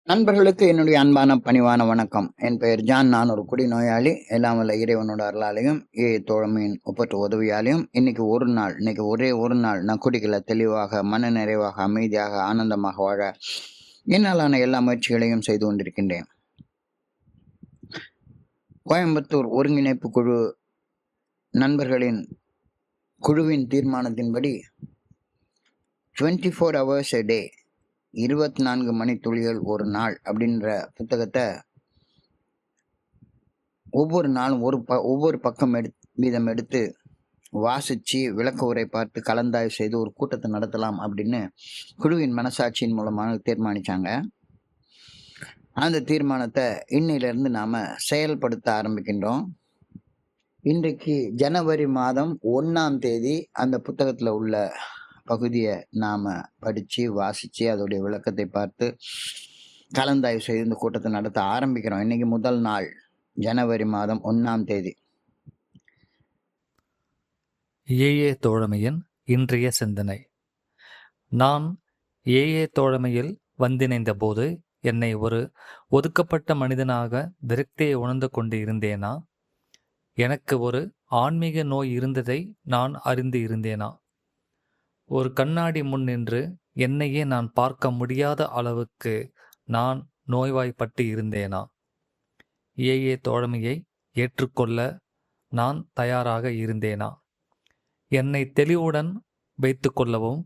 நண்பர்களுக்கு என்னுடைய அன்பான பணிவான வணக்கம். என் பெயர் ஜான். நான் ஒரு குடிநோயாளி. எல்லாம் வல்ல இறைவனோட அருளாலையும் தோழமையின் ஒப்பற்ற உதவியாலையும் இன்னைக்கு ஒரே ஒரு நாள் நான் குடிக்கல, தெளிவாக மன நிறைவாக அமைதியாக ஆனந்தமாக வாழ என்னாலான எல்லா முயற்சிகளையும் செய்து கொண்டிருக்கின்றேன். கோயம்புத்தூர் ஒருங்கிணைப்பு குழு நண்பர்களின் குழுவின் தீர்மானத்தின்படி 24 hours a day 24 மணித்துளிகள் ஒரு நாள் அப்படின்ற புத்தகத்தை ஒவ்வொரு நாளும் ஒவ்வொரு பக்கம் வீதம் எடுத்து வாசித்து விளக்க உரை பார்த்து கலந்தாய்வு செய்து ஒரு கூட்டத்தை நடத்தலாம் அப்படின்னு குழுவின் மனசாட்சியின் மூலமாக தீர்மானித்தாங்க. அந்த தீர்மானத்தை இன்னிலிருந்து நாம் செயல்படுத்த ஆரம்பிக்கின்றோம். இன்றைக்கு ஜனவரி மாதம் 1ஆம் தேதி அந்த புத்தகத்தில் உள்ள பகுதியை நாம் படித்து வாசித்து அதோடைய விளக்கத்தை பார்த்து கலந்தாய்வு செய்து இந்த கூட்டத்தை நடத்த ஆரம்பிக்கிறோம். இன்னைக்கு முதல் நாள், ஜனவரி மாதம் 1ஆம் தேதி. ஏஏ தோழமையின் இன்றைய சிந்தனை. நான் ஏஏ தோழமையில் வந்திணைந்த போது என்னை ஒரு ஒதுக்கப்பட்ட மனிதனாக விரக்தியை உணர்ந்து கொண்டு இருந்தேனா? எனக்கு ஒரு ஆன்மீக நோய் இருந்ததை நான் அறிந்து இருந்தேனா? ஒரு கண்ணாடி முன் நின்று என்னையே நான் பார்க்க முடியாத அளவுக்கு நான் நோய்வாய்ப்பட்டு இருந்தேனா? ஏஏ தோழமையை ஏற்றுக்கொள்ள நான் தயாராக இருந்தேனா? என்னை தெளிவுடன் வைத்து கொள்ளவும்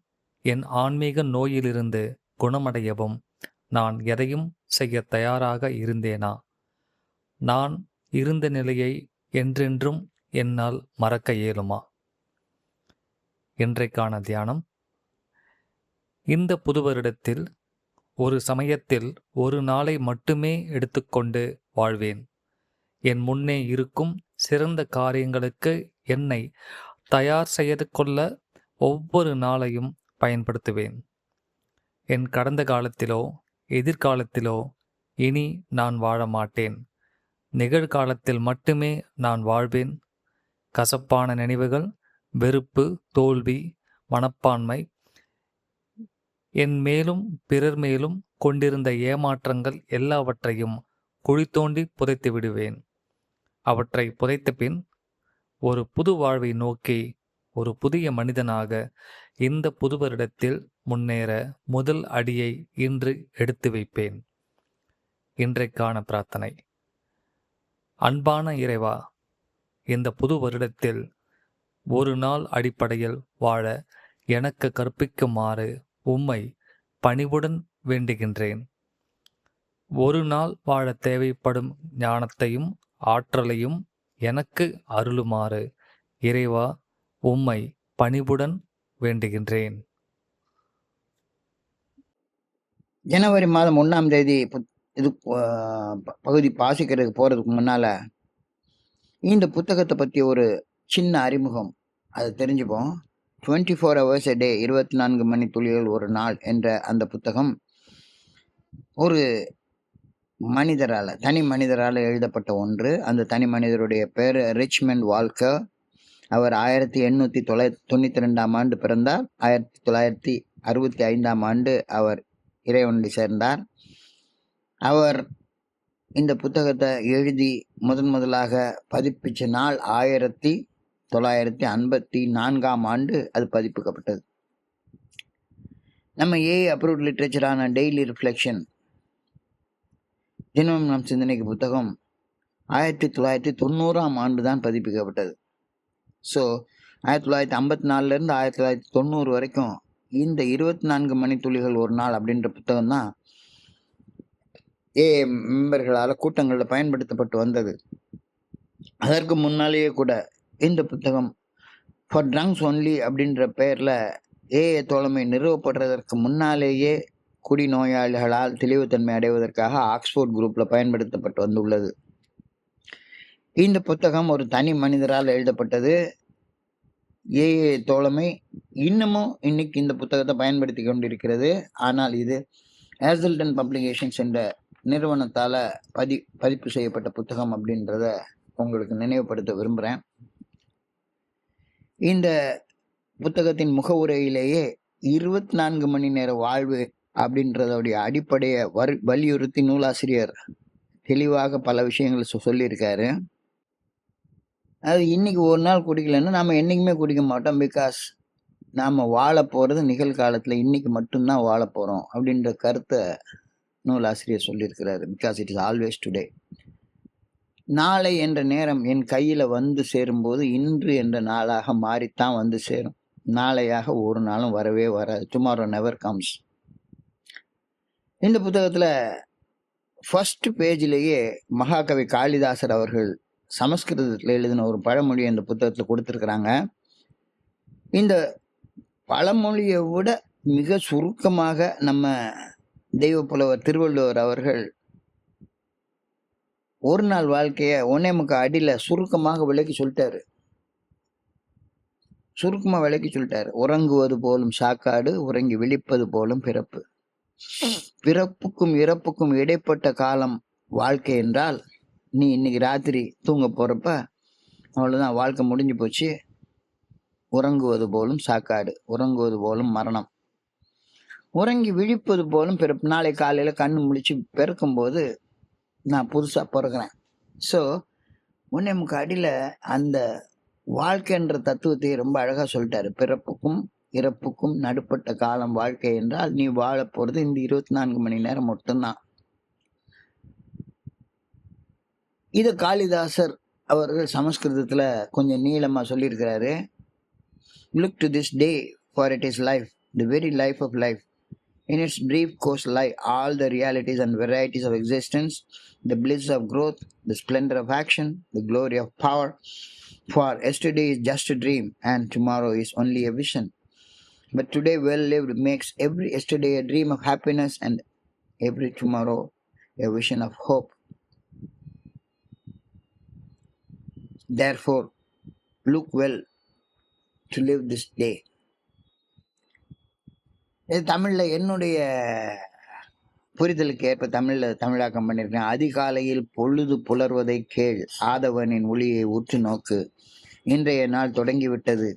என் ஆன்மீக நோயிலிருந்து குணமடையவும் நான் எதையும் செய்ய தயாராக இருந்தேனா? நான் இருந்த நிலையை என்றென்றும் என்னால் மறக்க இயலுமா? இன்றைக்கான தியானம். இந்த புது வருடத்தில் ஒரு சமயத்தில் ஒரு நாளை மட்டுமே எடுத்துக்கொண்டு வாழ்வேன். என் முன்னே இருக்கும் சிறந்த காரியங்களுக்கு என்னை தயார் செய்து கொள்ள ஒவ்வொரு நாளையும் பயன்படுத்துவேன். என் கடந்த காலத்திலோ எதிர்காலத்திலோ இனி நான் வாழ மாட்டேன். நிகழ்காலத்தில் மட்டுமே நான் வாழ்வேன். கசப்பான நினைவுகள், வெறுப்பு, தோல்வி, மனப்பான்மை, என் மேலும் பிறர் மேலும் கொண்டிருந்த ஏமாற்றங்கள் எல்லாவற்றையும் குழி தோண்டி புதைத்து விடுவேன். அவற்றை புதைத்த பின் ஒரு புது வாழ்வை நோக்கி ஒரு புதிய மனிதனாக இந்த புது வருடத்தில் முன்னேற முதல் அடியை இன்று எடுத்து வைப்பேன். இன்றைக்கான பிரார்த்தனை. அன்பான இறைவா, இந்த புது வருடத்தில் ஒரு நாள் அடிப்படையில் வாழ எனக்கு கற்பிக்குமாறு உம்மை பணிவுடன் வேண்டுகின்றேன். ஒரு நாள் வாழ தேவைப்படும் ஞானத்தையும் ஆற்றலையும் எனக்கு அருளுமாறு இறைவா உம்மை பணிவுடன் வேண்டுகின்றேன். ஜனவரி மாதம் 1ஆம் தேதி இது பகுதி வாசிக்கிறதுக்கு போகிறதுக்கு முன்னால் இந்த புத்தகத்தை பற்றி ஒரு சின்ன அறிமுகம் அதை தெரிஞ்சுப்போம். 24 hours a day 24 மணித்துளிகள் ஒரு நாள் என்ற அந்த புத்தகம் ஒரு தனி மனிதரால் எழுதப்பட்ட ஒன்று. அந்த தனி மனிதருடைய பேர் ரிச்மண்ட் வால்கர். அவர் 1892ஆம் ஆண்டு பிறந்தார். 1965ஆம் ஆண்டு அவர் இறைவனடி சேர்ந்தார். அவர் இந்த புத்தகத்தை எழுதி முதலாக பதிப்பிச்ச நாள் 1954ஆம் ஆண்டு அது பதிப்பிக்கப்பட்டது. நம்ம அப்ரூவ்ட் லிட்ரேச்சரான டெய்லி ரிஃப்ளெக்ஷன் தினமும் நம் சிந்தனைக்கு புத்தகம் 1990ஆம் ஆண்டு தான் பதிப்பிக்கப்பட்டது. ஸோ 1954லேருந்து 1990 வரைக்கும் இந்த 24 மணித்துளிகள் ஒரு நாள் அப்படின்ற புத்தகம் தான் மெம்பர்களால் கூட்டங்களில் பயன்படுத்தப்பட்டு வந்தது. அதற்கு முன்னாலேயே கூட இந்த புத்தகம் ஃபார் ட்ரங்க்ஸ் ஒன்லி அப்படின்ற பெயரில் தோழமை நிறுவப்படுறதற்கு முன்னாலேயே குடிநோயாளிகளால் தெளிவுத்தன்மை அடைவதற்காக ஆக்ஸ்போர்ட் குரூப்பில் பயன்படுத்தப்பட்டு வந்துள்ளது. இந்த புத்தகம் ஒரு தனி மனிதரால் எழுதப்பட்டது. தோழமை இன்னமும் இன்னைக்கு இந்த புத்தகத்தை பயன்படுத்தி கொண்டிருக்கிறது. ஆனால் இது ஹேசல்டன் பப்ளிகேஷன்ஸ் என்ற நிறுவனத்தால் பதிப்பு செய்யப்பட்ட புத்தகம் அப்படின்றத உங்களுக்கு நினைவுபடுத்த விரும்புகிறேன். இந்த புத்தகத்தின் முகவுரையிலேயே 24 மணி நேர வாழ்வு அப்படின்றதோடைய அடிப்படையை வலியுறுத்தி நூலாசிரியர் தெளிவாக பல விஷயங்களை சொல்லியிருக்காரு. அது இன்னைக்கு ஒரு நாள் குடிக்கலன்னா நாம என்னைக்குமே குடிக்க மாட்டோம். பிகாஸ் நாம வாழ போறது நிகழ்காலத்துல இன்னைக்கு மட்டும்தான் வாழ போறோம் அப்படின்ற கருத்தை நூலாசிரியர் சொல்லியிருக்கிறாரு. Because it is always today. நாளை என்ற நேரம் என் கையில வந்து சேரும்போது இன்று என்ற நாளாக மாறித்தான் வந்து சேரும். நாளையாக ஒரு நாளும் வரவே வராது. Tomorrow never comes. இந்த புத்தகத்துல ஃபர்ஸ்ட் பேஜிலேயே மகாகவி காளிதாசர் அவர்கள் சமஸ்கிருதத்தில் எழுதின ஒரு பழமொழியை இந்த புத்தகத்தில் கொடுத்துருக்குறாங்க. இந்த பழமொழியை விட மிக சுருக்கமாக நம்ம தெய்வ புலவர் திருவள்ளுவர் அவர்கள் ஒரு நாள் வாழ்க்கைய 1.25 அடியில சுருக்கமாக விளக்கி சொல்லிட்டாரு. உறங்குவது போலும் சாக்காடு, உறங்கி விழிப்பது போலும் பிறப்பு. பிறப்புக்கும் இறப்புக்கும் இடைப்பட்ட காலம் வாழ்க்கை என்றால், நீ இன்னைக்கு ராத்திரி தூங்க போறப்ப அவ்வளவுதான், வாழ்க்கை முடிஞ்சு போச்சு. உறங்குவது போலும் சாக்காடு, உறங்குவது போலும் மரணம், உறங்கி விழிப்பது போலும் பிறப்பு. நாளை காலையில கண்ணு முழிச்சு பிறக்கும் போது நான் புதுசா பிறக்கிறேன். ஸோ 1.25 அடியில அந்த வாழ்க்கைன்ற தத்துவத்தை ரொம்ப அழகா சொல்லிட்டாரு. பிறப்புக்கும் இறப்புக்கும் நடுப்பட்ட காலம் வாழ்க்கை என்றால், நீ வாழ போறது இந்த 24 மணி நேரம் மட்டும்தான். இது காளிதாசர் அவர்கள் சமஸ்கிருதத்துல கொஞ்சம் நீளமா சொல்லியிருக்கிறாரு. Look to this day, for it is life, the very life of life. In its brief course lie all the realities and varieties of existence, the bliss of growth, the splendor of action, the glory of power. For yesterday is just a dream, and tomorrow is only a vision. But today well lived makes every yesterday a dream of happiness, and every tomorrow a vision of hope. Therefore, look well to live this day. இது தமிழ்ல என்னுடைய புரிதலுக்கு ஏற்ப தமிழாக்கம் பண்ணியிருக்கேன். அதிகாலையில் பொழுது புலர்வதை கேள், ஆதவனின் ஒளியை உற்று நோக்கு. இன்றைய நாள் தொடங்கிவிட்டது.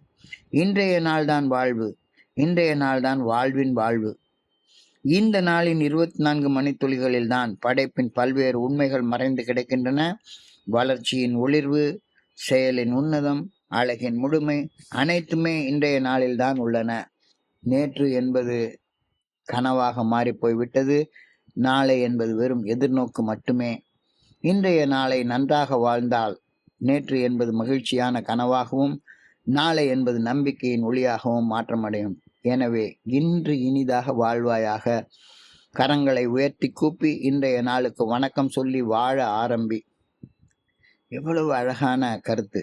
இன்றைய நாள்தான் வாழ்வு. இன்றைய நாள்தான் வாழ்வின் வாழ்வு. இந்த நாளின் 24 மணித்துளிகளில் தான் படைப்பின் பல்வேறு உண்மைகள் மறைந்து கிடக்கின்றன. வளர்ச்சியின் ஒளிர்வு, செயலின் உன்னதம், அழகின் முழுமை அனைத்துமே இன்றைய நாளில்தான் உள்ளன. நேற்று என்பது கனவாக மாறிப்போய்விட்டது. நாளை என்பது வெறும் எதிர்நோக்கு மட்டுமே. இன்றைய நாளை நன்றாக வாழ்ந்தால் நேற்று என்பது மகிழ்ச்சியான கனவாகவும், நாளை என்பது நம்பிக்கையின் ஒளியாகவும் மாற்றமடையும். எனவே இன்று இனிதாக வாழ்வாயாக. கரங்களை உயர்த்தி கூப்பி இன்றைய நாளுக்கு வணக்கம் சொல்லி வாழ ஆரம்பி. எவ்வளவு அழகான கருத்து.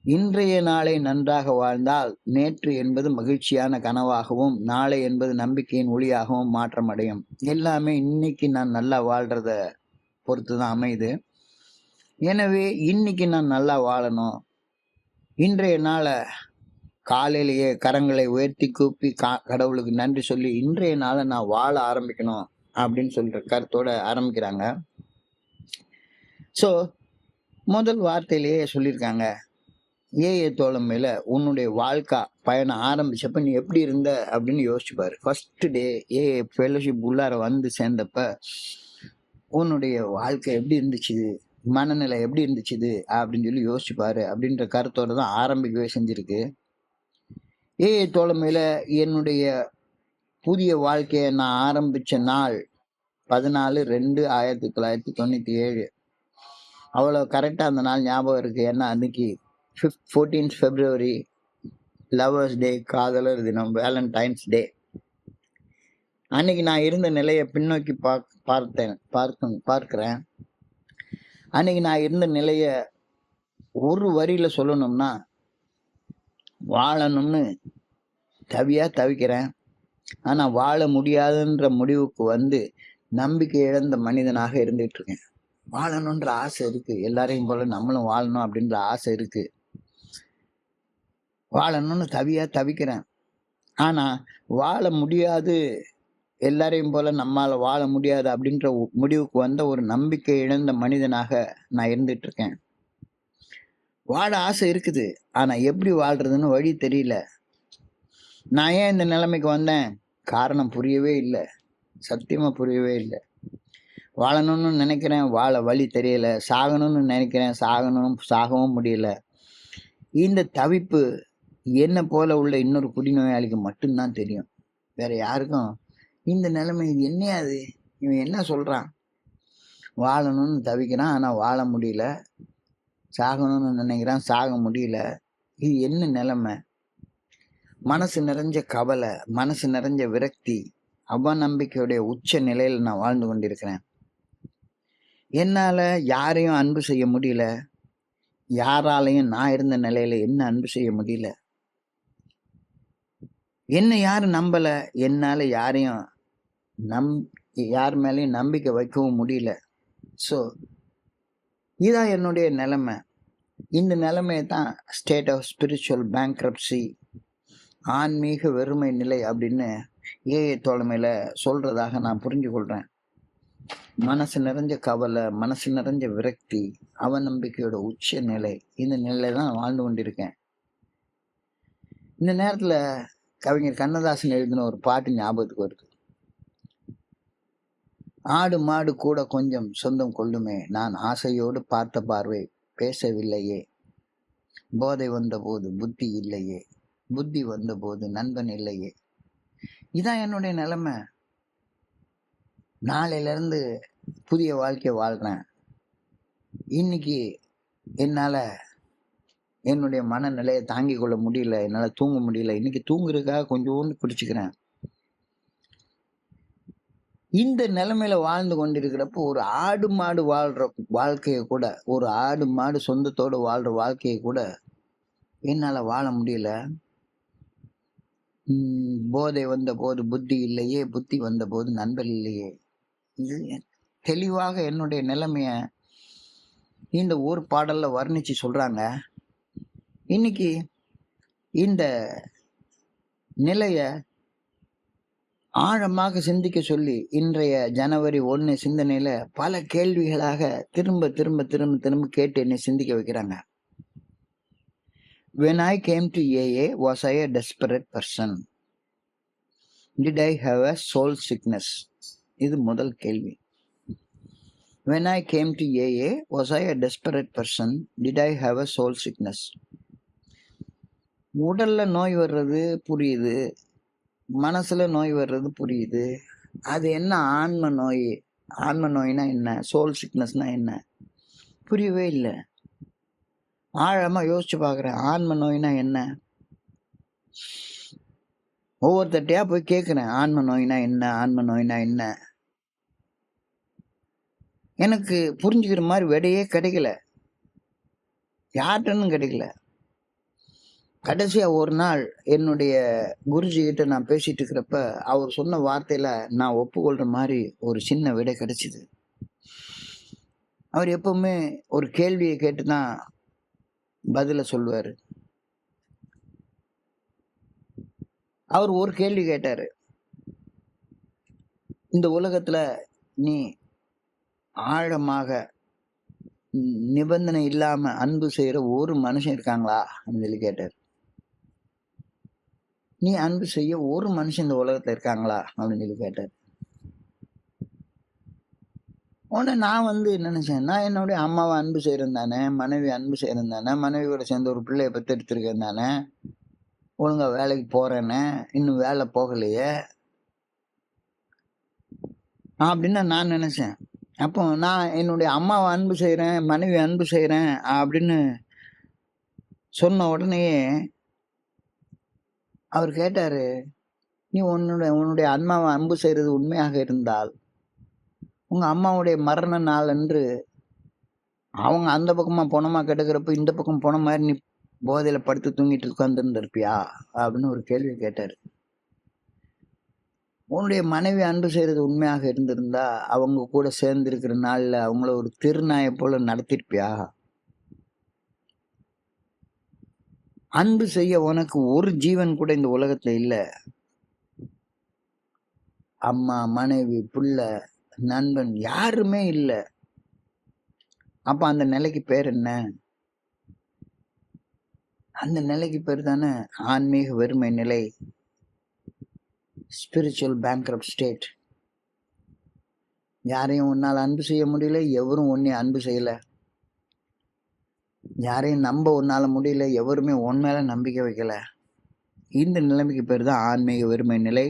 இன்றைய நாளை நன்றாக வாழ்ந்தால் நேற்று என்பது மகிழ்ச்சியான கனவாகவும், நாளை என்பது நம்பிக்கையின் ஒளியாகவும் மாற்றமடையும். எல்லாமே இன்னைக்கு நான் நல்லா வாழ்றத பொறுத்து தான் அமையுது. எனவே இன்னைக்கு நான் நல்லா வாழணும். இன்றைய நாளை காலையிலேயே கரங்களை உயர்த்தி கூப்பி கடவுளுக்கு நன்றி சொல்லி இன்றைய நாளை நான் வாழ ஆரம்பிக்கணும் அப்படின்னு சொல்ற கருத்தோட ஆரம்பிக்கிறாங்க. ஸோ முதல் வார்த்தையிலேயே சொல்லியிருக்காங்க, ஏஏ தோழம் மேல உன்னுடைய வாழ்க்கை பயணம் ஆரம்பிச்சப்ப நீ எப்படி இருந்த அப்படின்னு யோசிச்சுப்பாரு. ஃபர்ஸ்ட் டே ஏஏ ஃபெலோஷிப் உள்ளார வந்து சேர்ந்தப்ப உன்னுடைய வாழ்க்கை எப்படி இருந்துச்சு, மனநிலை எப்படி இருந்துச்சு அப்படின்னு சொல்லி யோசிச்சுப்பாரு அப்படின்ற கருத்தோட தான் ஆரம்பிக்கவே செஞ்சிருக்கு. ஏஏ தோழமையில என்னுடைய புதிய வாழ்க்கையை நான் ஆரம்பிச்ச நாள் 14/2/1997. அவ்வளோ கரெக்டாக அந்த நாள் ஞாபகம் இருக்கு. ஏன்னா அன்னைக்கு 14th February, லவர்ஸ் டே, காதலர் தினம், வேலண்டைன்ஸ் டே. அன்னைக்கு நான் இருந்த நிலையை பின்னோக்கி பார்க்கிறேன். அன்னைக்கு நான் இருந்த நிலைய ஒரு வரியில சொல்லணும்னா, வாழணும்னு தவிக்கிறேன். ஆனா வாழ முடியாதுன்ற முடிவுக்கு வந்து நம்பிக்கை இழந்த மனிதனாக இருந்துட்டு இருக்கேன். வாழணுன்ற ஆசை இருக்கு, எல்லாரையும் போல நம்மளும் வாழணும் அப்படின்ற ஆசை இருக்கு. வாழணும்னு தவிக்கிறேன். ஆனா வாழ முடியாது, எல்லாரையும் போல நம்மால வாழ முடியாது அப்படின்ற முடிவுக்கு வந்த ஒரு நம்பிக்கை இழந்த மனிதனாக நான் இருந்துட்டு இருக்கேன். வாழ ஆசை இருக்குது, ஆனா எப்படி வாழ்றதுன்னு வழி தெரியல. நான் ஏன் இந்த நிலைமைக்கு வந்தேன்? காரணம் புரியவே இல்லை. சத்தியமா புரியவே இல்லை. வாழணும்னு நினைக்கிறேன், வாழ வழி தெரியல. சாகணும்னு நினைக்கிறேன், சாகவும் முடியல. இந்த தவிப்பு என்ன போல உள்ள இன்னொரு குடிநோயாளிக்கு மட்டும்தான் தெரியும். வேற யாருக்கும் இந்த நிலைமை இது என்னையா அது? இவன் என்ன சொல்றான்? வாழணும்னு தவிக்கிறான், ஆனா வாழ முடியல. சாகணும்னு நினைக்கிறான், சாக முடியல. இது என்ன நிலைமை? மனசு நிறைஞ்ச கவலை, மனசு நிறைஞ்ச விரக்தி, அவநம்பிக்கையுடைய உச்ச நிலையில் நான் வாழ்ந்து கொண்டிருக்கிறேன். என்னால யாரையும் அன்பு செய்ய முடியல. யாராலையும் நான் இருந்த நிலையில என்ன அன்பு செய்ய முடியல. என்ன யாரும் நம்பல. என்னால யாரையும் யார் மேலேயும் நம்பிக்கை வைக்கவும் முடியல. ஸோ இதான் என்னுடைய நிலைமை. இந்த நிலைமையை தான் ஸ்டேட் ஆஃப் ஸ்பிரிச்சுவல் பேங்க்ரப்சி, ஆன்மீக வெறுமை நிலை அப்படின்னு ஏஐ தோழமையில சொல்றதாக நான் புரிஞ்சு கொள்றேன். மனசு நிறைஞ்ச கவலை, மனசு நிறைஞ்ச விரக்தி, அவநம்பிக்கையோட உச்ச நிலை, இந்த நிலையில தான் வாழ்ந்து கொண்டிருக்கேன். இந்த நேரத்துல கவிஞர் கண்ணதாசன் எழுதின ஒரு பாட்டு ஞாபகத்துக்கு வருது. ஆடு மாடு கூட கொஞ்சம் சொந்தம் கொள்ளுமே, நான் ஆசையோடு பார்த்த பார்வை பேசவில்லையே, போதை வந்தபோது புத்தி இல்லையே, புத்தி வந்தபோது நண்பன் இல்லையே. இதான் என்னுடைய நிலைமை. நாளையில இருந்து புதிய வாழ்க்கையை வாழ்றேன். இன்னைக்கு என்னால என்னுடைய மனநிலையை தாங்கிக் கொள்ள முடியல, என்னால தூங்க முடியல. இன்னைக்கு தூங்குறதுக்காக கொஞ்சோண்டு பிடிச்சுக்கிறேன். இந்த நிலைமையில வாழ்ந்து கொண்டிருக்கிறப்போ ஒரு ஆடு மாடு வாழ்ற வாழ்க்கையை கூட, ஒரு ஆடு மாடு சொந்தத்தோடு வாழ்ற வாழ்க்கையை கூட என்னால வாழ முடியல. போதை வந்த போது புத்தி இல்லையே, புத்தி வந்த போது நண்பர் இல்லையே. இது தெளிவாக என்னுடைய நிலைமைய இந்த ஒரு பாடல்ல வர்ணிச்சு சொல்றாங்க. இன்னைக்கு இந்த நிலைய ஆழமாக சிந்திக்க சொல்லி இன்றைய ஜனவரி 1 சிந்தனையில பல கேள்விகளாக திரும்ப திரும்ப திரும்ப திரும்ப கேட்டு என்னை சிந்திக்க வைக்கிறாங்க. When I came to AA, was I a desperate person? Did I have a soul sickness? இது முதல் கேள்வி. When I came to AA, was I a desperate person? Did I have a soul sickness? உடல்ல நோய் வர்றது புரியுது, மனசுல நோய் வர்றது புரியுது. அது என்ன ஆன்ம நோய்? ஆன்ம நோய்னா என்ன? சோல் சிக்னஸ்னா என்ன? புரியவே இல்லை. ஆழமா யோசிச்சு பார்க்குறேன். ஆன்ம நோய்னா என்ன? ஒவ்வொருத்தட்டையா போய் கேட்குறேன், ஆன்ம நோய்னா என்ன? ஆன்ம நோய்னா என்ன? எனக்கு புரிஞ்சுக்கிற மாதிரி விடையே கிடைக்கல. யார்கிட்டன்னு கிடைக்கல. கடைசியா ஒரு நாள் என்னுடைய குருஜி கிட்ட நான் பேசிட்டு இருக்கிறப்ப அவர் சொன்ன வார்த்தையில நான் ஒப்புக்கொள்ற மாதிரி ஒரு சின்ன விடை கிடைச்சிது. அவர் எப்பவுமே ஒரு கேள்வியை கேட்டுதான் பதில சொல்லுவாரு. அவர் ஒரு கேள்வி கேட்டாரு. இந்த உலகத்துல நீ ஆழமாக நிபந்தனை இல்லாம அன்பு செய்யற ஒரு மனுஷன் இருக்காங்களா அப்படின்னு சொல்லி கேட்டார். நீ அன்பு செய்ய ஒரு மனுஷன் இந்த உலகத்துல இருக்காங்களா அப்படின்னு சொல்லி கேட்டார். உடனே நான் நினைச்சேன், நான் என்னுடைய அம்மாவை அன்பு செய்யறேன் தானே, மனைவி அன்பு செய்யறேன் தானே, மனைவியோட சேர்ந்து ஒரு பிள்ளைய பெற்றெடுத்திருக்கேன் தானே, ஒழுங்கா வேலைக்கு போறேன்னு, இன்னும் வேலை போகலையே அப்படின்னு நான் நினைச்சேன். அப்போ நான் என்னுடைய அம்மாவை அன்பு செய்யறேன், மனைவி அன்பு செய்யறேன் அப்படின்னு சொன்ன உடனேயே அவர் கேட்டாரு, நீ உன்னுடைய அம்மாவை அன்பு செய்யறது உண்மையாக இருந்தால் உங்க அம்மாவுடைய மரண நாள் அன்று அவங்க அந்த பக்கமா பணமா கெடுக்கிறப்ப இந்த பக்கம் போன மாதிரி நீ போதையில படுத்து தூங்கிட்டு உட்கார்ந்து இருப்பியா அப்படின்னு ஒரு கேள்வி கேட்டாரு. உன்னுடைய மனைவி அன்பு செய்யறது உண்மையாக இருந்திருந்தா அவங்க கூட சேர்ந்து இருக்கிற நாள்ல அவங்கள ஒரு திருநாயை போல நடத்திருப்பியா? அன்பு செய்ய உனக்கு ஒரு ஜீவன் கூட இந்த உலகத்துல இல்ல. அம்மா, மனைவி, பிள்ளை, நண்பன் யாருமே இல்லை. அப்ப அந்த நிலைக்கு பேர் என்ன? அந்த நிலைக்கு பேர் தானே ஆன்மீக வெறுமை நிலை. Spiritual bankrupt state. யாரையும் உன்னால் அன்பு செய்ய முடியல, எவரும் உன்னை அன்பு செய்யல. யாரையும் நம்ப உன்னால முடியல, எவருமே உன் மேல நம்பிக்கை வைக்கல. இந்த நிலைமைக்கு பேர் தான் ஆன்மீக வெறுமை நிலை.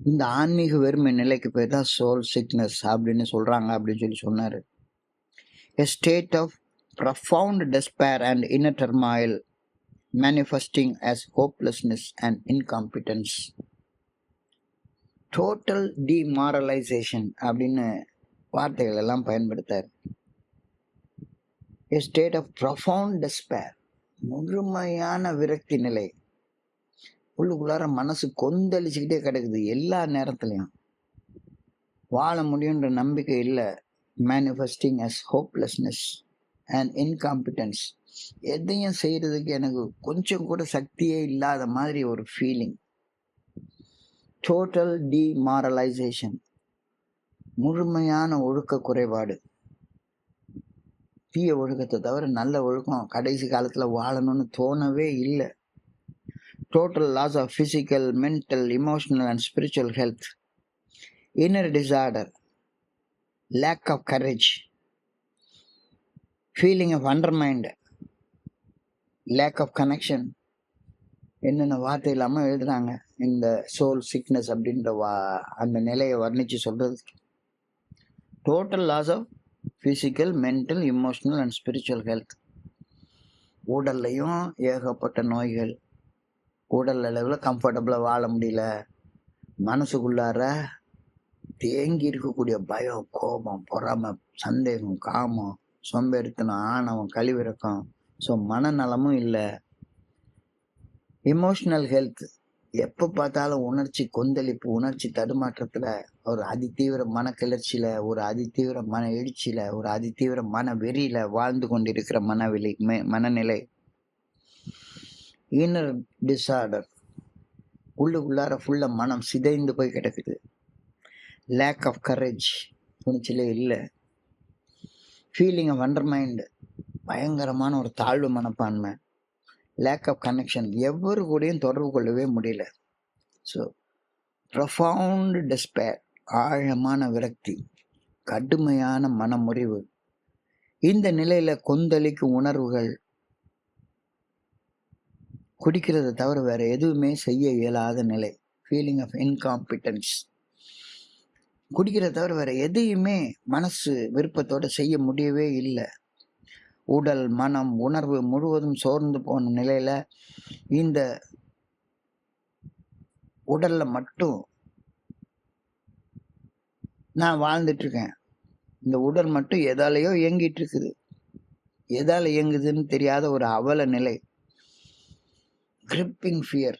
இந்த ஆன்மீக வெறுமை நிலைக்கு பேர் தான் சோல் சிக்னஸ் அப்படின்னு சொல்றாங்க அப்படின்னு சொல்லி சொன்னாரு. A state of profound despair and inner turmoil manifesting as hopelessness and incompetence. Total demoralization அப்படின்னு வார்த்தைகள் எல்லாம் பயன்படுத்தார். A state of profound despair, முழுமையான விரக்தி நிலை. உள்ளுக்குள்ளார மனசு கொந்தளிச்சுக்கிட்டே கிடக்குது எல்லா நேரத்துலையும். வாழ முடியுன்ற நம்பிக்கை இல்லை. Manifesting as hopelessness and incompetence. எதையும் செய்யறதுக்கு எனக்கு கொஞ்சம் கூட சக்தியே இல்லாத மாதிரி ஒரு ஃபீலிங். டோட்டல் டிமாரலைசேஷன், முழுமையான ஒழுக்க குறைபாடு. தீய ஒழுக்கத்தை தவிர நல்ல ஒழுக்கம் கடைசி காலத்தில் வாழணும்னு தோணவே இல்லை. Total loss of physical, mental, emotional and spiritual health. Inner disorder, lack of courage, feeling of undermined, lack of connection. என்னென்ன வார்த்தை இல்லாமல் எழுதுறாங்க இந்த சோல் சிக்னஸ் அப்படின்ற அந்த நிலையை வர்ணித்து சொல்றது. Total loss of physical, mental, emotional and spiritual health. உடல்லையும் ஏகப்பட்ட நோய்கள். உடல் அளவில் கம்ஃபர்டபுளாக வாழ முடியல. மனசுக்குள்ளார தேங்கி இருக்கக்கூடிய பயம், கோபம், பொறாமை, சந்தேகம், காமம், சோம்பேறித்தனம், ஆணவம், கழிவிறக்கம். ஸோ மனநலமும் இல்லை. இமோஷனல் ஹெல்த், எப்போ பார்த்தாலும் உணர்ச்சி கொந்தளிப்பு, உணர்ச்சி தடுமாற்றத்தில், ஒரு அதிதீவிர மன கிளர்ச்சியில், ஒரு அதிதீவிர மன எழுச்சியில், ஒரு அதிதீவிர மன வெறியில் வாழ்ந்து கொண்டிருக்கிற மனநிலை. இன்னர் டிசார்டர், உள்ளுக்குள்ளார ஃபுல்லாக மனம் சிதைந்து போய் கிடக்குது. லேக் ஆஃப் கரேஜ், துணிச்சலே இல்லை. ஃபீலிங் ஆஃப் அண்டர்மைண்ட், பயங்கரமான ஒரு தாழ்வு மனப்பான்மை. லேக் ஆஃப் கனெக்ஷன், எவ்வொரு கூடயும் தொடர்பு கொள்ளவே முடியல. ஸோ ப்ரொஃபவுண்ட் டெஸ்பேர், ஆழமான விரக்தி, கடுமையான மனமுறிவு. இந்த நிலையில கொந்தளிக்கும் உணர்வுகள், குடிக்கிறத தவிர வேற எதுவுமே செய்ய இயலாத நிலை. ஃபீலிங் ஆஃப் இன்காம்பிட்டன்ஸ், குடிக்கிறத தவிர வேற எதையுமே மனசு விருப்பத்தோட செய்ய முடியவே இல்லை. உடல், மனம், உணர்வு முழுவதும் சோர்ந்து போன நிலையில இந்த உடல்ல மட்டும் நான் வாழ்ந்துட்டு இருக்கேன். இந்த உடல் மட்டும் எதாலேயோ இயங்கிட்டு இருக்குது. எதால இயங்குதுன்னு தெரியாத ஒரு அவல நிலை. கிரிப்பிங் ஃபியர்,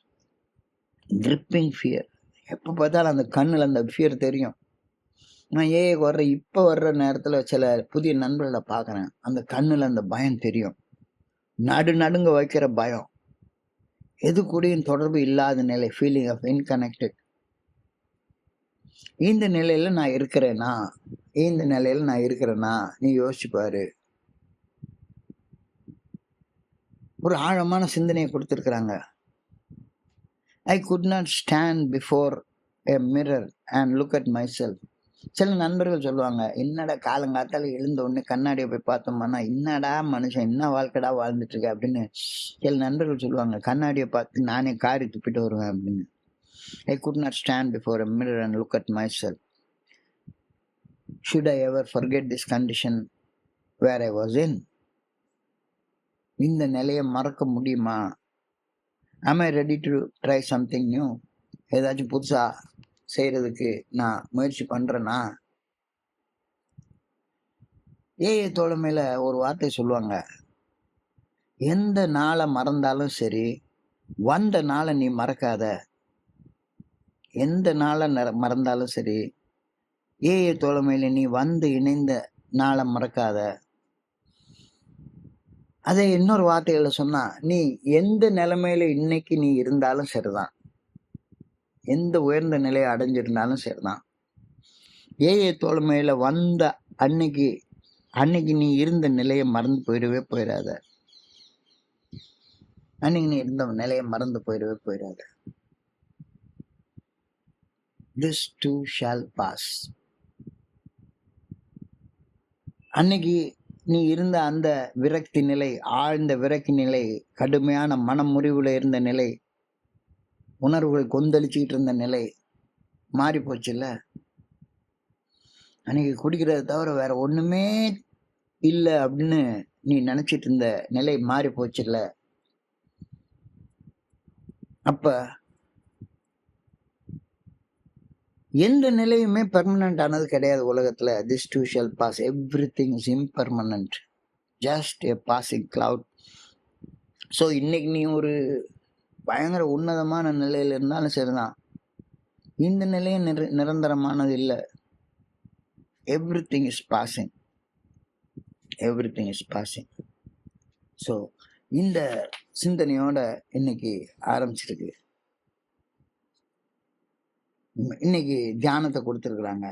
எப்போ பார்த்தாலும் அந்த கண்ணில் அந்த ஃபியர் தெரியும். நான் இப்போ வர்ற நேரத்தில் சில புதிய நண்பர்களை பார்க்குறேன். அந்த கண்ணில் அந்த பயம் தெரியும். நடுங்க வைக்கிற பயம். எது கூடயும் தொடர்பு இல்லாத நிலை. Feeling of unconnected. இந்த நிலையில் நான் இருக்கிறேன்னா நீ யோசிச்சு பாரு. ஒரு ஆழமான சிந்தனையை கொடுத்துருக்குறாங்க. ஐ could not stand before a mirror and look at my self. சில நண்பர்கள் சொல்லுவாங்க, என்னடா காலங்காத்தால எழுந்த உடனே கண்ணாடியை போய் பார்த்தோம்னா, என்னடா மனுஷன் என்ன வாழ்க்கடா வாழ்ந்துட்டு இருக்க அப்படின்னு சில நண்பர்கள் சொல்லுவாங்க. கண்ணாடியை பார்த்து நானே காரி துப்பிட்டு வருவேன் அப்படின்னு. I could not stand before a mirror and look at myself. Should I ever forget this condition where I was in? இந்த நிலையை மறக்க முடியுமா? am I ready to try something new? ஏதாச்சும் புதுசா செய்யறதுக்கு நான் முயற்சி பண்றேன்னா? தோழமையில ஒரு வார்த்தை சொல்லுவாங்க, எந்த நாளை மறந்தாலும் சரி, வந்த நாளை நீ மறக்காத. எந்த நாளை மறந்தாலும் சரி, தோழமையில நீ வந்து இணைந்த நாளை மறக்காத. அதே இன்னொரு வார்த்தைகளை சொன்னா, நீ எந்த நிலைமையில இன்னைக்கு நீ இருந்தாலும் சரிதான், எந்த உயர்ந்த நிலையை அடைஞ்சிருந்தாலும் சரிதான், தோழமையில வந்த அன்னைக்கு நீ இருந்த நிலையை மறந்து போயிடாத. அன்னைக்கு நீ இருந்த நிலையை மறந்து போயிடாத. this too shall pass. அன்னைக்கு நீ இருந்த அந்த விரக்தி நிலை, ஆழ்ந்த விரக்தி நிலை, கடுமையான மனமுறிவுல இருந்த நிலை, உணர்வுகள் கொந்தளிச்சுக்கிட்டு இருந்த நிலை மாறி போச்சுல்ல. அன்னைக்கு குடிக்கிறத தவிர வேற ஒண்ணுமே இல்லை அப்படின்னு நீ நினைச்சிட்டு இருந்த நிலை மாறி போச்சுல்ல. அப்ப எந்த நிலையுமே பெர்மனன்ட் ஆனது கிடையாது உலகத்துல. This too shall pass, everything is impermanent, just a passing cloud. So இன்னைக்கு நீ ஒரு பயங்கர உன்னதமான நிலையில இருந்தாலும் சரிதான், இந்த நிலையம் நிரந்தரமானது இல்லை. Everything is passing, everything is passing. So இந்த சிந்தனையோட இன்னைக்கு ஆரம்பிச்சிருக்கு. இன்னைக்கு தியானத்தை கொடுத்துருக்குறாங்க.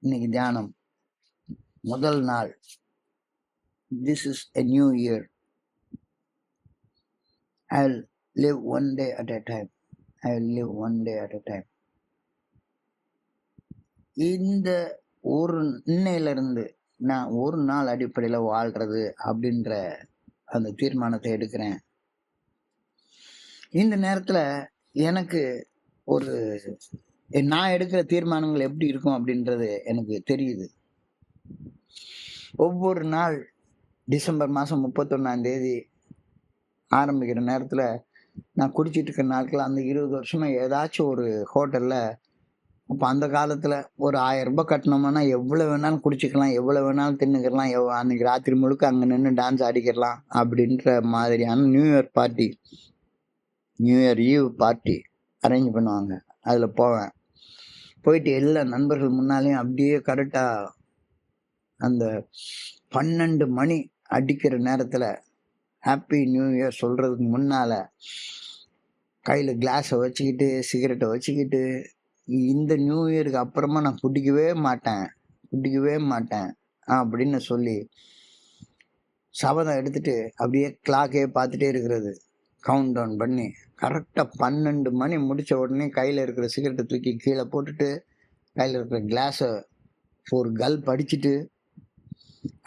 இன்னைக்கு தியானம் முதல் நாள். This is a new year. I will live one day at a time. I will live one day at a time. இந்த ஒரு இன்னையிலிருந்து நான் ஒரு நாள் அடிப்படையில் வாழ்றது அப்படின்ற அந்த தீர்மானத்தை எடுக்கிறேன். இந்த நேரத்துல எனக்கு ஒரு நான் எடுக்கிற தீர்மானங்கள் எப்படி இருக்கும் அப்படின்றது எனக்கு தெரியுது. ஒவ்வொரு நாள் டிசம்பர் மாதம் 31 ஆரம்பிக்கிற நேரத்தில் நான் குடிச்சிட்டு இருக்கிற நாட்கள் அந்த 20 வருஷமா ஏதாச்சும் ஒரு ஹோட்டலில், அப்போ அந்த காலத்தில் ஒரு 1000 ரூபாய் கட்டினோம்னா எவ்வளோ வேணாலும் குடிச்சிக்கலாம், எவ்வளோ வேணாலும் தின்னுக்கலாம், அன்னைக்கு ராத்திரி முழுக்க அங்கே நின்று டான்ஸ் ஆடிக்கலாம் அப்படின்ற மாதிரியான new year party, new year eve party arrange பண்ணுவாங்க. அதில் போவேன். போயிட்டு எல்லா நண்பர்கள் முன்னாலேயும் அப்படியே கரெக்டாக அந்த 12 மணி அடிக்கிற நேரத்தில் ஹாப்பி நியூ இயர் சொல்கிறதுக்கு முன்னால் கையில் கிளாஸை வச்சுக்கிட்டு சிகரெட்டை வச்சுக்கிட்டு, இந்த நியூ இயருக்கு அப்புறமா நான் குடிக்கவே மாட்டேன் அப்படின்னு சொல்லி சபதம் எடுத்துட்டு அப்படியே கிளாக்கே பார்த்துட்டே இருக்கிறது, கவுண்ட் டவுன் பண்ணி. கரெக்டாக 12 மணி முடித்த உடனே கையில் இருக்கிற சிகரெட்டை தூக்கி கீழே போட்டுட்டு கையில் இருக்கிற கிளாஸை ஒரு கல்ப் அடிச்சுட்டு,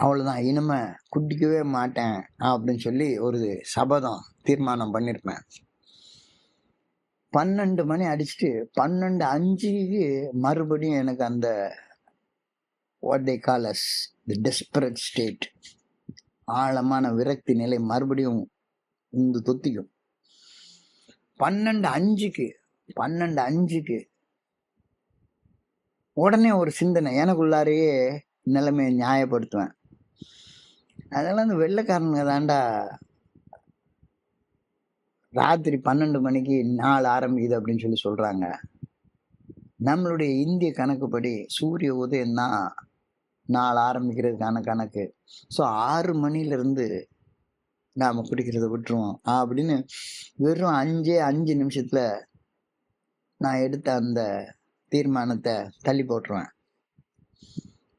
அவ்வளோதான், இனிமே குடிக்கவே மாட்டேன் அப்படின்னு சொல்லி ஒரு சபதம் தீர்மானம் பண்ணியிருப்பேன். 12 மணி அடிச்சுட்டு 12:05 மறுபடியும் எனக்கு அந்த what they call as the desperate state, ஆழமான விரக்தி நிலை மறுபடியும் இந்த தொத்திக்கும். 12:05 உடனே ஒரு சிந்தனை எனக்குள்ளாரையே நிலைமையை நியாயப்படுத்துவேன். அதெல்லாம் அந்த வெள்ளைக்காரனுங்க தாண்டா ராத்திரி 12 மணிக்கு நாள் ஆரம்பிக்குது அப்படின்னு சொல்லி சொல்றாங்க. நம்மளுடைய இந்திய கணக்குப்படி சூரிய உதயம் தான் நாள் ஆரம்பிக்கிறதுக்கான கணக்கு. ஸோ 6 மணிலிருந்து நாம குடிக்கிறத விட்டுருவோம் அப்படின்னு வெறும் 5 நிமிஷத்துல நான் எடுத்த அந்த தீர்மானத்தை தள்ளி போட்டுருவேன்.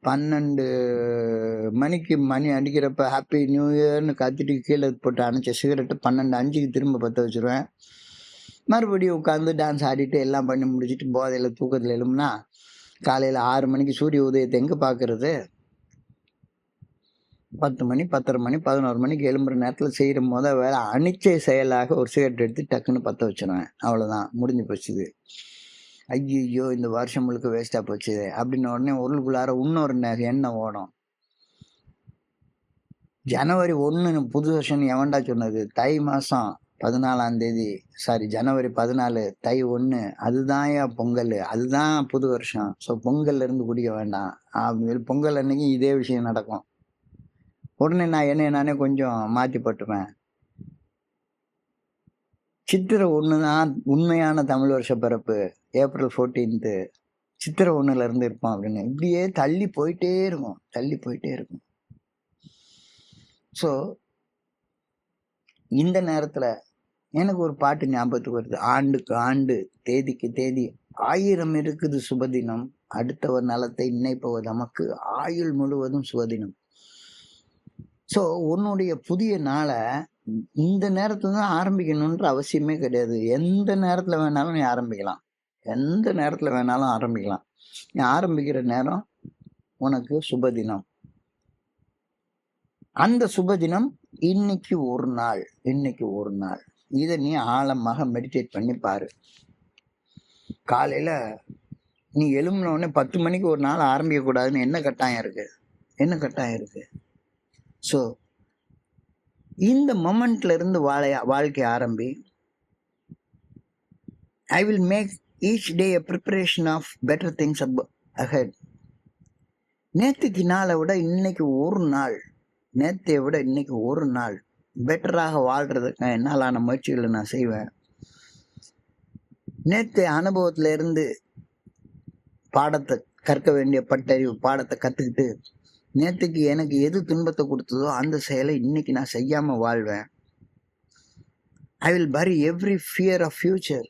12 மணிக்கு மணி அடிக்கிறப்ப ஹாப்பி நியூ இயர்னு கத்திட்டு கீழே போட்டு அணைச்ச சிகரெட்டு 12:05 திரும்ப பற்ற வச்சுருவேன். மறுபடியும் உட்காந்து டான்ஸ் ஆடிட்டு எல்லாம் பண்ணி முடிச்சுட்டு போதையில் தூக்கத்தில் எழும்புனா காலையில் 6 மணிக்கு சூரிய உதயத்தை எங்கே பார்க்கறது? 10 மணி 10:30 மணி 11 மணிக்கு எழும்புற நேரத்தில் செய்கிற வேலை அனிச்சை செயலாக ஒரு சிகரெட் எடுத்து டக்குன்னு பற்ற வச்சுருவேன். அவ்வளோதான், முடிஞ்சு போச்சுது. ஐயோ இந்த வருஷம் முழுக்க வேஸ்ட்டாக போச்சு அப்படின்னு உடனே உருளுக்குள்ளார இன்னொரு எண்ணம் ஓடும். ஜனவரி 1 புது வருஷம் எவன்டா சொன்னது? தை மாதம் 14 ஜனவரி 14 தை 1 அதுதான் பொங்கல், அதுதான் புது வருஷம். ஸோ பொங்கல்ல இருந்து குடிக்க வேண்டாம் அப்படின்னு பொங்கல் அன்னைக்கு இதே விஷயம் நடக்கும். உடனே நான் என்னை நானே கொஞ்சம் மாற்றி பட்டுவேன். சித்திரை 1 தான் உண்மையான தமிழ் வருஷ பிறப்பு, ஏப்ரல் 14 சித்திரை 1ல இருந்து இருப்போம் அப்படின்னு இப்படியே தள்ளி போயிட்டே இருக்கும். ஸோ இந்த நேரத்துல எனக்கு ஒரு பாட்டு ஞாபகத்துக்கு வருது. ஆண்டுக்கு ஆண்டு தேதிக்கு தேதி 1000 இருக்குது சுபதினம், அடுத்தவர் நலத்தை நினைப்பவர் நமக்கு ஆயுள் முழுவதும் சுபதினம். ஸோ உன்னுடைய புதிய நாளை இந்த நேரத்துல தான் ஆரம்பிக்கணுன்ற அவசியமே கிடையாது. எந்த நேரத்துல வேணாலும் நீ ஆரம்பிக்கலாம். எந்த நேரத்தில் வேணாலும் ஆரம்பிக்கலாம். நீ ஆரம்பிக்கிற நேரம் உனக்கு சுபதினம். அந்த சுபதினம் இன்னைக்கு ஒரு நாள், இன்னைக்கு ஒரு நாள். இதை நீ ஆழமாக மெடிடேட் பண்ணி பாரு. காலையில் நீ எழும்பினோடனே 10 மணிக்கு ஒரு நாள் ஆரம்பிக்கக்கூடாதுன்னு என்ன கட்டாயம் இருக்கு? என்ன கட்டாயம் இருக்கு? ஸோ இந்த மொமெண்ட்ல இருந்து வாழ்க்கை ஆரம்பி. I will make each day a preparation of better things ahead. நேற்றுக்கு நாளை விட இன்னைக்கு ஒரு நாள், நேற்றைய விட இன்னைக்கு ஒரு நாள் பெட்டராக வாழ்றதுக்கு என்னாலான முயற்சிகளை நான் செய்வேன். நேற்று அனுபவத்துல இருந்து பாடத்தை கற்க வேண்டிய பட்டறிவு பாடத்தை கற்றுக்கிட்டு நேற்றுக்கு எனக்கு எது துன்பத்தை கொடுத்ததோ அந்த செயலை இன்னைக்கு நான் செய்யாம வாழ்வேன். ஐ will bury every fear of future.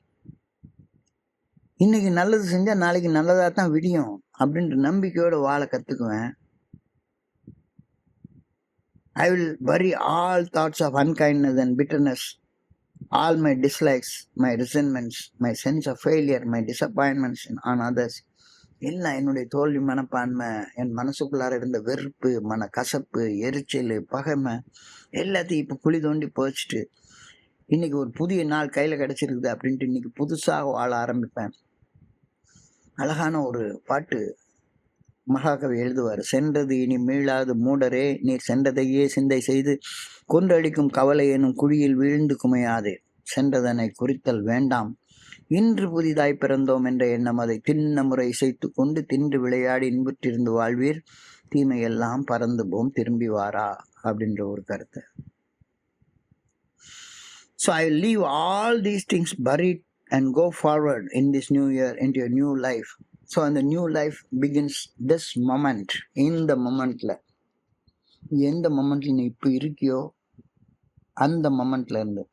இன்னைக்கு நல்லது செஞ்சா நாளைக்கு நல்லதாக தான் விடியும் அப்படின்ற நம்பிக்கையோட வாழ கற்றுக்குவேன். I will bury all thoughts of unkindness and bitterness, all my dislikes, my resentments, my sense of failure, my disappointments on others. எல்லாம் என்னுடைய தோல்வி மனப்பான்மை, என் மனசுக்குள்ளார இருந்த வெறுப்பு, மன கசப்பு, எரிச்சல், பகைமை எல்லாத்தையும் இப்போ குழி தோண்டி போச்சுட்டு இன்னைக்கு ஒரு புதிய நாள் கையில் கிடைச்சிருக்குது அப்படின்ட்டு இன்னைக்கு புதுசாக வாழ ஆரம்பிப்பேன். அழகான ஒரு பாட்டு மகாகவி எழுதுவார். சென்றது இனி மீளாது மூடரே, நீர் சென்றதையே சிந்தை செய்து கொன்றடிக்கும் கவலை எனும் குழியில் வீழ்ந்து குமையாதே, சென்றதனை குறித்தல் வேண்டாம், இன்று புதிதாய் பிறந்தோம் என்ற எண்ணம் அதை திண்ண முறை இசைத்து கொண்டு தின்று விளையாடி இன்புற்றிருந்து வாழ்வீர், தீமையெல்லாம் பறந்து போம் திரும்பி வாரா அப்படின்ற ஒரு கருத்து. So I leave all these things buried and go forward in this new year into a new life. So and the new life begins this moment. இந்த மொமெண்ட்ல எந்த மொமெண்ட்ல நீ இப்போ இருக்கியோ அந்த மொமெண்ட்ல இருந்து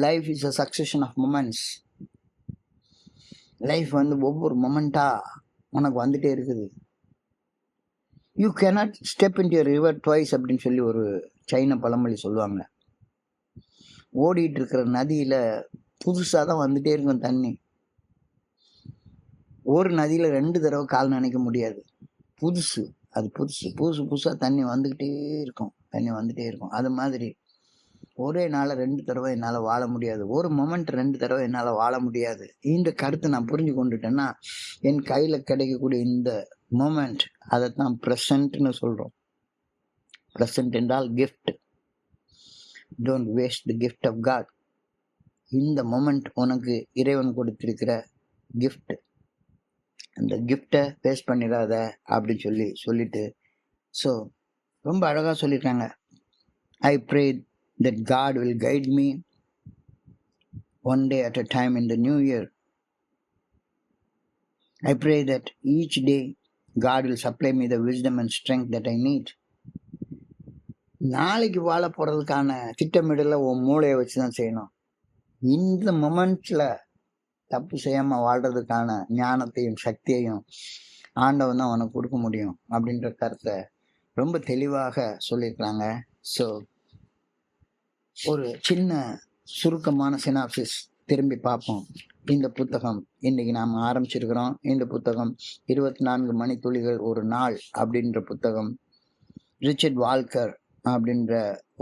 life is a succession of moments. Life வந்து ஒவ்வொரு மொமெண்டா உனக்கு வந்துட்டே இருக்குது. You cannot step into a river twice அப்படின்னு சொல்லி ஒரு சைன பழமொழி சொல்லுவாங்க. ஓடிட்டு இருக்கிற நதியில புதுசாக தான் வந்துட்டே இருக்கும் தண்ணி. ஒரு நதியில 2 தடவை கால் நனைக்க முடியாது. புதுசு புதுசாக தண்ணி வந்துக்கிட்டே இருக்கும். அது மாதிரி ஒரே நாளில் 2 தடவை என்னால் வாழ முடியாது. ஒரு மொமெண்ட் 2 தடவை என்னால் வாழ முடியாது. இந்த கருத்தை நான் புரிஞ்சு கொண்டுட்டேன்னா என் கையில் கிடைக்கக்கூடிய இந்த மொமெண்ட் அதைத்தான் ப்ரெசன்ட்னு சொல்கிறோம். ப்ரெசன்ட் என்றால் gift. Don't waste the gift of God. இந்த மொமெண்ட் உனக்கு இறைவன் கொடுத்திருக்கிற கிஃப்ட். அந்த கிஃப்டை வேஸ்ட் பண்ணிடாத அப்படின்னு சொல்லிட்டு ஸோ ரொம்ப அழகாக சொல்லியிருக்காங்க. I pray that God will guide me one day at a time in the new year. I pray that each day God will supply me the wisdom and strength that I need. நாளைக்கு வாழ போகிறதுக்கான திட்டமிடலை உன் மூளையை வச்சு தான் செய்யணும். இந்த மொமெண்ட்ல தப்பு செய்யாமல் வாழ்கிறதுக்கான ஞானத்தையும் சக்தியையும் ஆண்டவன் தான் உனக்கு கொடுக்க முடியும் அப்படின்ற கருத்தை ரொம்ப தெளிவாக சொல்லியிருக்கிறாங்க. ஸோ ஒரு சின்ன சுருக்கமான சினாப்சிஸ் திரும்பி பார்ப்போம். இந்த புத்தகம் இன்னைக்கு நாம் ஆரம்பிச்சிருக்கிறோம். இந்த புத்தகம் 24 மணித்துளிகள் ஒரு நாள் அப்படின்ற புத்தகம் ரிச்சர்ட் வால்கர் அப்படின்ற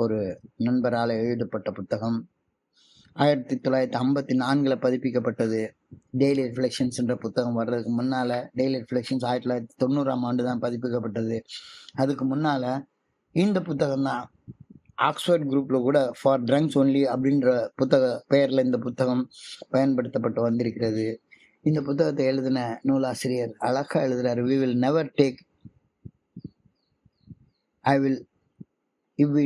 ஒரு நண்பரால் எழுதப்பட்ட புத்தகம். 1954 பதிப்பிக்கப்பட்டது. டெய்லி ரிஃப்ளெக்ஷன்ஸ் என்ற புத்தகம் வர்றதுக்கு முன்னால் டெய்லி ரிஃப்ளெக்ஷன்ஸ் 1990 தான் பதிப்பிக்கப்பட்டது. அதுக்கு முன்னால் இந்த புத்தகம் தான் ஆக்ஸ்ஃபோர்ட் குரூப்பில் கூட ஃபார் ட்ரங்க்ஸ் ஒன்லி அப்படின்ற புத்தக பெயரில் இந்த புத்தகம் பயன்படுத்தப்பட்டு வந்திருக்கிறது. இந்த புத்தகத்தை எழுதின நூலாசிரியர் அழகாக எழுதுகிறார். we will never take if we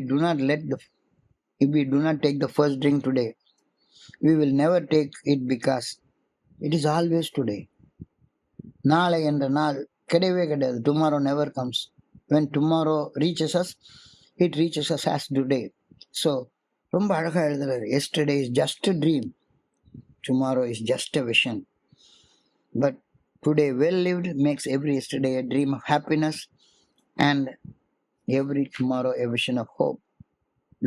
do not take the first drink today, we will never take it because it is always today. நாளை என்ற நாள் கிடையவே கிடையாது. tomorrow never comes. when tomorrow reaches us, it reaches us as today. So ரொம்ப அழகாக எழுதுறாரு. yesterday is just a dream, tomorrow is just a vision, but today well lived makes every yesterday a dream of happiness and every tomorrow a vision of hope.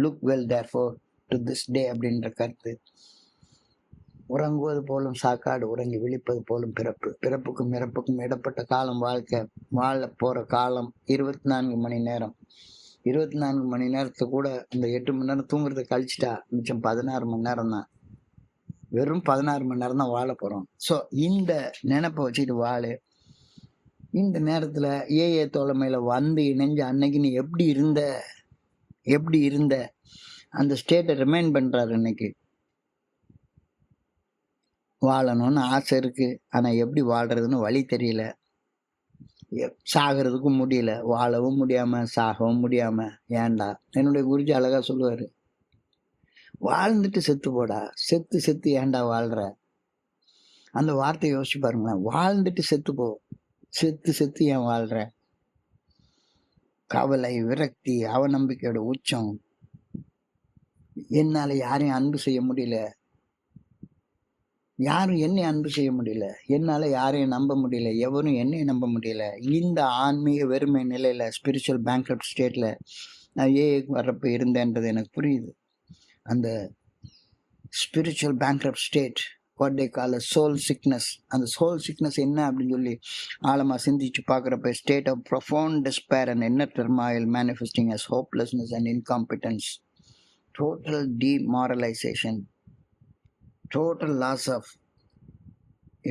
Look well therefore to this day அப்படின்ற கருத்து உறங்குவது போலும் சாக்காடு, உறங்கி விழிப்பது போலும் பிறப்பு. பிறப்புக்கும் இறப்புக்கும் இடப்பட்ட காலம் வாழ்க்கை. வாழ போற காலம் 24 மணி நேரம். 24 மணி நேரத்தை கூட இந்த 8 மணி நேரம் தூங்குறதை கழிச்சிட்டா மிச்சம் 16 மணி நேரம் தான். வெறும் 16 மணி நேரம் தான் வாழ போறோம். ஸோ இந்த நினைப்பை வச்சுட்டு வாழு. இந்த நேரத்துல ஏஏ தோழமையில வந்து இணைஞ்ச அன்னைக்கு நீ எப்படி இருந்த அந்த ஸ்டேட்டை ரிமைண்ட் பண்றாரு. இன்னைக்கு வாழணும்னு ஆசை இருக்கு, ஆனா எப்படி வாழ்றதுன்னு வழி தெரியல. சாகிறதுக்கும் முடியல, வாழவும் முடியாம சாகவும் முடியாம. ஏன்டா? என்னுடைய குருஜி அழகா சொல்லுவாரு, வாழ்ந்துட்டு செத்து போடா, செத்து செத்து ஏன்டா வாழ்ற. அந்த வார்த்தையை யோசிச்சு பாருங்களேன். வாழ்ந்துட்டு செத்து போ, செத்து செத்து ஏன் வாழ்ற. கவலை, விரக்தி, அவநம்பிக்கையோட உச்சம். என்னால யாரையும் அன்பு செய்ய முடியல, யாரும் என்னை அன்பு செய்ய முடியல, என்னால யாரையும் நம்ப முடியல, எவரும் என்னை நம்ப முடியல. இந்த ஆன்மீக வெறுமை நிலையில, ஸ்பிரிச்சுவல் பேங்க்ரப்ட் ஸ்டேட்ல நான் வர்றப்ப இருந்தேன்றது எனக்கு புரியுது. அந்த spiritual bankrupt state, what they call soul sickness. அந்த சோல் சிக்னஸ் என்ன அப்படின்னு சொல்லி ஆழமா சிந்திச்சு பார்க்குறப்ப, state of profound despair and inner turmoil manifesting as hopelessness and incompetence, total demoralization, total loss of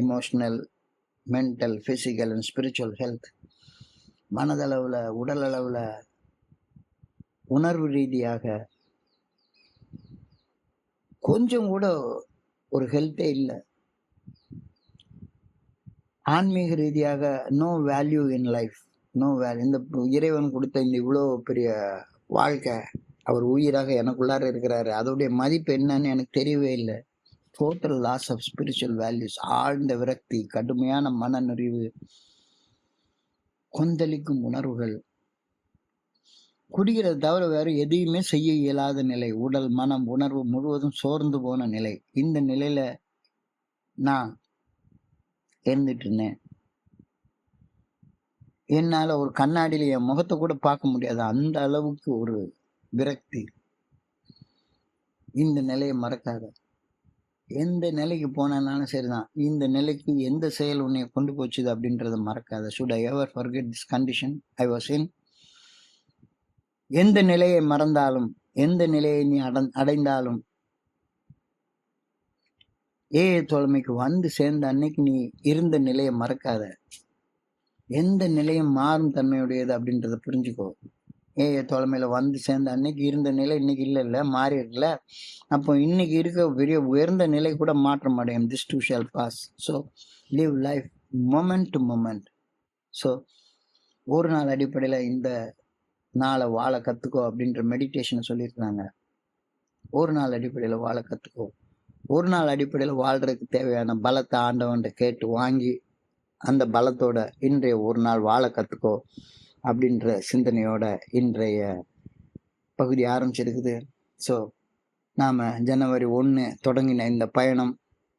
emotional, mental, physical and spiritual health. மனதளவில், உடல் அளவில், உணர்வு ரீதியாக கொஞ்சம் கூட ஒரு ஹெல்த்தே இல்லை. ஆன்மீக ரீதியாக no value in life, no value. இந்த இறைவன் கொடுத்த இந்த இவ்வளோ பெரிய வாழ்க்கை, அவர் உயிராக எனக்குள்ளார இருக்கிறாரு, அதோடைய மதிப்பு என்னன்னு எனக்கு தெரியவே இல்லை. Total loss of spiritual values, ஆழ்ந்த விரக்தி, கடுமையான மன நிறைவு, கொந்தளிக்கும் உணர்வுகள், குடிக்கிறது தவிர வேற எதையுமே செய்ய இயலாத நிலை, உடல் மனம் உணர்வு முழுவதும் சோர்ந்து போன நிலை. இந்த நிலையில நான் இருந்துட்டு இருந்தேன். என்னால ஒரு கண்ணாடியில என் முகத்தை கூட பார்க்க முடியாது, அந்த அளவுக்கு ஒரு விரக்தி. இந்த நிலையை மறக்காத. எந்த நிலைக்கு போனாலும் சரிதான், இந்த நிலைக்கு எந்த செயல் உன்னை கொண்டு போச்சுது அப்படின்றத மறக்காத. should I ever forget this condition I was in? எந்த நிலையை மறந்தாலும், எந்த நிலையை நீ அடைந்தாலும், தோழமைக்கு வந்து சேர்ந்த அன்னைக்கு நீ இருந்த நிலையை மறக்காத. எந்த நிலையும் மாறும் தன்மையுடையது அப்படின்றத புரிஞ்சுக்கோ. தோழமையில வந்து சேர்ந்த அன்னைக்கு இருந்த நிலை இன்னைக்கு இல்ல மாறி இருக்குல்ல. அப்போ இன்னைக்கு இருக்க பெரிய உயர்ந்த நிலை கூட மாற்றம் அடையும். This too shall pass. So live life moment to moment. So ஒரு நாள் அடிப்படையில் இந்த நாளை வாழ கற்றுக்கோ அப்படின்ற மெடிடேஷனை சொல்லியிருக்கிறாங்க. ஒரு நாள் அடிப்படையில் வாழ கற்றுக்கோ. ஒரு நாள் அடிப்படையில் வாழ்றதுக்கு தேவையான பலத்தை ஆண்டவன்கிட்ட கேட்டு வாங்கி அந்த பலத்தோட இன்றைய ஒரு நாள் வாழ கற்றுக்கோ அப்படின்ற சிந்தனையோட இன்றைய பகுதி ஆரம்பிச்சிருக்குது. ஸோ நாம் ஜனவரி 1 தொடங்கின இந்த பயணம்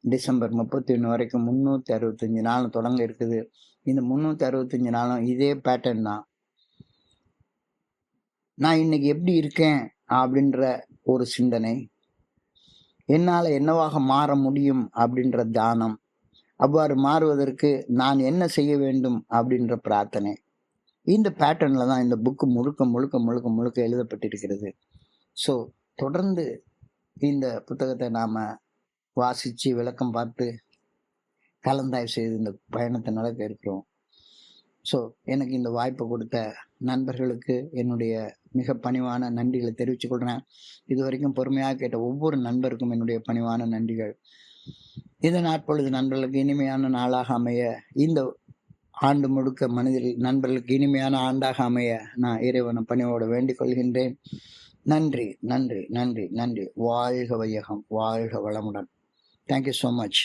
டிசம்பர் 31 வரைக்கும் 365 நாளும் தொடங்க இருக்குது. இந்த 365 நாளும் இதே பேட்டர்ன் தான். நான் இன்னைக்கு எப்படி இருக்கேன் அப்படின்ற ஒரு சிந்தனை, என்னால் என்னவாக மாற முடியும் அப்படின்ற தியானம், அவ்வாறு மாறுவதற்கு நான் என்ன செய்ய வேண்டும் அப்படின்ற பிரார்த்தனை. இந்த பேட்டர்னில் தான் இந்த புக்கு முழுக்க முழுக்க முழுக்க முழுக்க எழுதப்பட்டிருக்கிறது. ஸோ தொடர்ந்து இந்த புத்தகத்தை நாம் வாசித்து விளக்கம் பார்த்து கலந்தாய்வு செய்து இந்த பயணத்தை நடக்க இருக்கிறோம். ஸோ எனக்கு இந்த வாய்ப்பை கொடுத்த நண்பர்களுக்கு என்னுடைய மிக பணிவான நன்றிகளை தெரிவித்துக் கொள்கிறேன். இது வரைக்கும் பொறுமையாக கேட்ட ஒவ்வொரு நண்பருக்கும் என்னுடைய பணிவான நன்றிகள். இந்த நாட்பொழுது நண்பர்களுக்கு இனிமையான நாளாக அமைய, இந்த ஆண்டு முழுக்க மனிதர் நண்பர்களுக்கு இனிமையான ஆண்டாக அமைய நான் இறைவனை பணிவோடு வேண்டிக் கொள்கின்றேன். நன்றி நன்றி நன்றி நன்றி. வாழ்க வையகம், வாழ்க வளமுடன். Thank you so much.